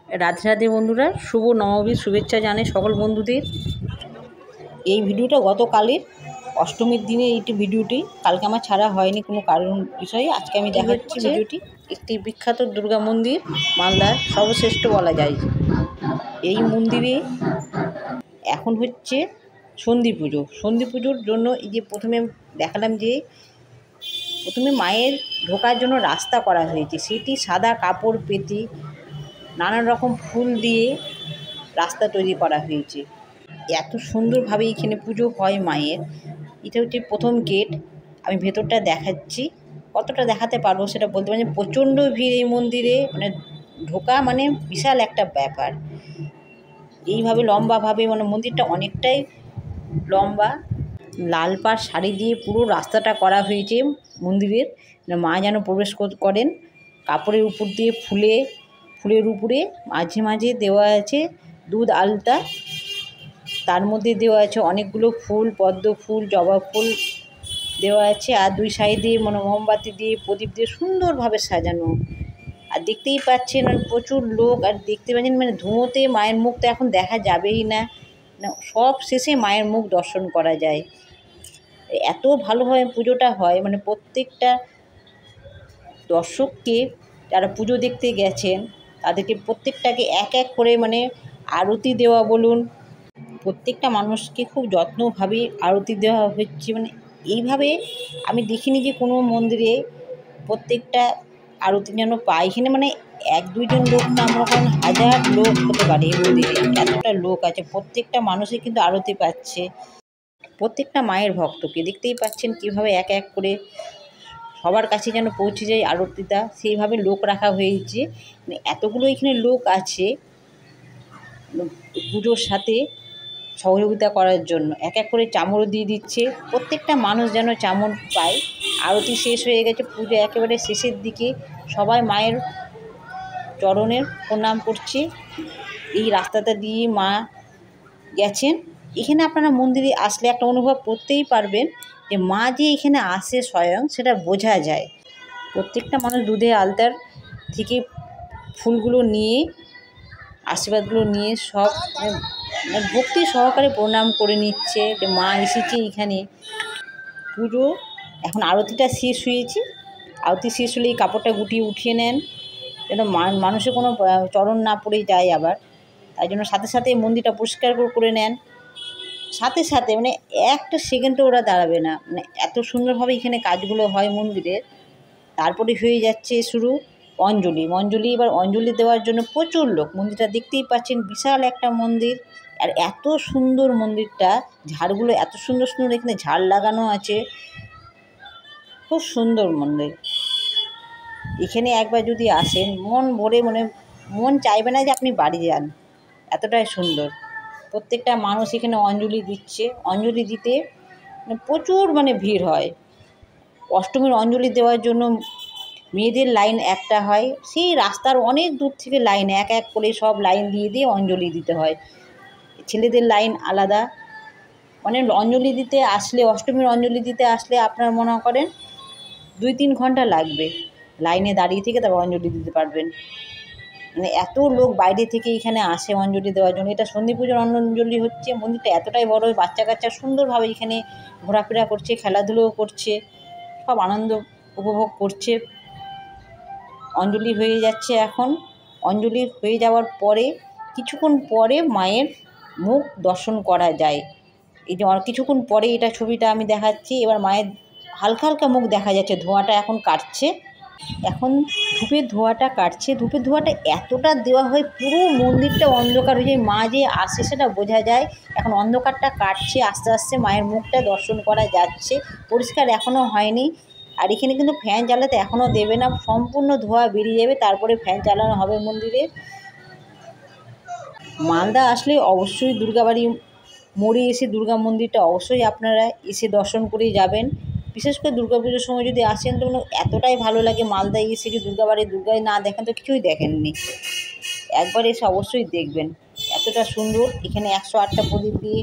রাধে রাধে বন্ধুরা, শুভ নবমীর শুভেচ্ছা জানাই সকল বন্ধুদের। এই ভিডিওটা গতকালের অষ্টমীর দিনে এইটি ভিডিওটি, কালকে আমার ছাড়া হয়নি কোনো কারণ বিষয়ে। আজকে আমি দেখাচ্ছি ভিডিওটি। একটি বিখ্যাত দুর্গা মন্দির, মালদার সর্বশ্রেষ্ঠ বলা যায়। এই মন্দিরে এখন হচ্ছে সন্ধি পুজো। সন্ধি পুজোর জন্য এই যে প্রথমে দেখালাম যে প্রথমে মায়ের ঢোকার জন্য রাস্তা করা হয়েছে, সেটি সাদা কাপড় পেতে নানান রকম ফুল দিয়ে রাস্তা তৈরি করা হয়েছে। এত সুন্দরভাবে এখানে পুজো হয় মায়ের। এটা হচ্ছে প্রথম গেট। আমি ভেতরটা দেখাচ্ছি, কতটা দেখাতে পারবো সেটা বলতে পারি। প্রচণ্ড ভিড় এই মন্দিরে, মানে ঢোকা মানে বিশাল একটা ব্যাপার। এইভাবে লম্বাভাবে মানে মন্দিরটা অনেকটাই লম্বা। লাল পাড় শাড়ি দিয়ে পুরো রাস্তাটা করা হয়েছে মন্দিরের, মা যেন প্রবেশ করেন। কাপড়ের উপর দিয়ে ফুলের উপরে মাঝে মাঝে দেওয়া আছে দুধ আলতা, তার মধ্যে দেওয়া আছে অনেকগুলো ফুল, পদ্ম ফুল, জবা ফুল দেওয়া আছে। আর দুই সাইডে মানে মোমবাতি দিয়ে প্রদীপ দিয়ে সুন্দরভাবে সাজানো। আর দেখতেই পাচ্ছেন প্রচুর লোক, আর দেখতে পাচ্ছেন মানে ধুঁয়োতে মায়ের মুখ তো এখন দেখা যাবেই না, সব শেষে মায়ের মুখ দর্শন করা যায়। এত ভালোভাবে পুজোটা হয়, মানে প্রত্যেকটা দর্শককে যারা পুজো দেখতে গেছেন তাদেরকে প্রত্যেকটাকে এক এক করে মানে আরতি দেওয়া বলুন, প্রত্যেকটা মানুষকে খুব যত্নভাবে আরতি দেওয়া হচ্ছে। মানে এইভাবে আমি দেখিনি যে কোনো মন্দিরে প্রত্যেকটা আরতি যেন পাই। এখানে মানে এক দুইজন লোক না, আমরা হাজার লোক হতে পারে এই মন্দিরে, এতটা লোক আছে। প্রত্যেকটা মানুষই কিন্তু আরতি পাচ্ছে, প্রত্যেকটা মায়ের ভক্তকে দেখতেই পাচ্ছেন কীভাবে এক এক করে সবার কাছে যেন পৌঁছে যায় আরতিটা, সেইভাবে লোক রাখা হয়েছে। মানে এতগুলো এখানে লোক আছে পুজোর সাথে সহযোগিতা করার জন্য। এক এক করে চামড় দিয়ে দিচ্ছে, প্রত্যেকটা মানুষ যেন চামড় পায়। আরতি শেষ হয়ে গেছে, পুজো একেবারে শেষের দিকে। সবাই মায়ের চরণের প্রণাম করছে। এই রাস্তাটা দিয়ে মা গেছেন। এখানে আপনারা মন্দিরে আসলে একটা অনুভব করতেই পারবেন যে মা যে এখানে আসে স্বয়ং, সেটা বোঝা যায়। প্রত্যেকটা মানুষ দুধে আলতার থেকে ফুলগুলো নিয়ে, আশীর্বাদগুলো নিয়ে সব ভক্তি সহকারে প্রণাম করে নিচ্ছে যে মা এসেছে এখানে। পুজো এখন আরতিটা শেষ হয়েছে, আরতি শেষ হলে এই কাপড়টা গুটিয়ে উঠিয়ে নেন যেন মানুষের কোনো চরণ না পড়ে যায় আবার। তাই জন্য সাথে সাথে মন্দিরটা পরিষ্কার করে নেন, সাথে সাথে মানে একটা সেকেন্ডও ওরা দাঁড়াবে না। মানে এত সুন্দরভাবে এখানে কাজগুলো হয় মন্দিরের। তারপরে হয়ে যাচ্ছে শুরু অঞ্জলি। এবার অঞ্জলি দেওয়ার জন্য প্রচুর লোক। মন্দিরটা দেখতেই পাচ্ছেন, বিশাল একটা মন্দির। আর এত সুন্দর মন্দিরটা, ঝাড়গুলো এত সুন্দর সুন্দর এখানে ঝাড় লাগানো আছে, খুব সুন্দর মন্দির। এখানে একবার যদি আসেন মন ভরে, মানে মন চাইবে না যে আপনি বাড়ি যান, এতটাই সুন্দর। প্রত্যেকটা মানুষ এখানে অঞ্জলি দিচ্ছে। অঞ্জলি দিতে প্রচুর মানে ভিড় হয়। অষ্টমীর অঞ্জলি দেওয়ার জন্য মেয়েদের লাইন একটা হয়, সেই রাস্তার অনেক দূর থেকে লাইন এক এক করে সব লাইন দিয়ে অঞ্জলি দিতে হয়। ছেলেদের লাইন আলাদা। মানে অঞ্জলি দিতে আসলে, অষ্টমীর অঞ্জলি দিতে আসলে আপনার মনে করেন 2-3 ঘন্টা লাগবে লাইনে দাঁড়িয়ে থেকে, তারপর অঞ্জলি দিতে পারবেন। মানে এত লোক বাইরে থেকে এখানে আসে অঞ্জলি দেওয়ার জন্য। এটা সন্ধি পুজোর অঞ্জলি হচ্ছে। মন্দিরটা এতটাই বড়, বাচ্চা কাচ্চা সুন্দরভাবে এখানে ঘোরাফেরা করছে, খেলাধুলোও করছে, সব আনন্দ উপভোগ করছে। অঞ্জলি হয়ে যাচ্ছে এখন। অঞ্জলি হয়ে যাওয়ার পরে কিছুক্ষণ পরে মায়ের মুখ দর্শন করা যায়। এই যে কিছুক্ষণ পরে এটা ছবিটা আমি দেখাচ্ছি। এবার মায়ের হালকা হালকা মুখ দেখা যাচ্ছে, ধোঁয়াটা এখন কাটছে। এখন ধূপের ধোঁয়াটা কাটছে। ধূপের ধোঁয়াটা এতটা দেওয়া হয় পুরো মন্দিরটা অন্ধকার হয়ে যায়, মা যে আসে সেটা বোঝা যায়। এখন অন্ধকারটা কাটছে, আস্তে আস্তে মায়ের মুখটা দর্শন করা যাচ্ছে। পরিষ্কার এখনও হয়নি। আর এখানে কিন্তু ফ্যান চালাতে এখনও দেবে না, সম্পূর্ণ ধোঁয়া বেরিয়ে যাবে, তারপরে ফ্যান চালানো হবে মন্দিরে। মালদা আসলে অবশ্যই দুর্গাবাড়ি মোড়ে এসে দুর্গা মন্দিরটা অবশ্যই আপনারা এসে দর্শন করেই যাবেন। বিশেষ করে দুর্গাপুজোর সময় যদি আসেন তো এতটাই ভালো লাগে। মালদায় এসে যদি দুর্গায় না দেখেন তো কিছুই দেখেননি। একবার এসে অবশ্যই দেখবেন, এতটা সুন্দর। এখানে 108টা প্রদীপ দিয়ে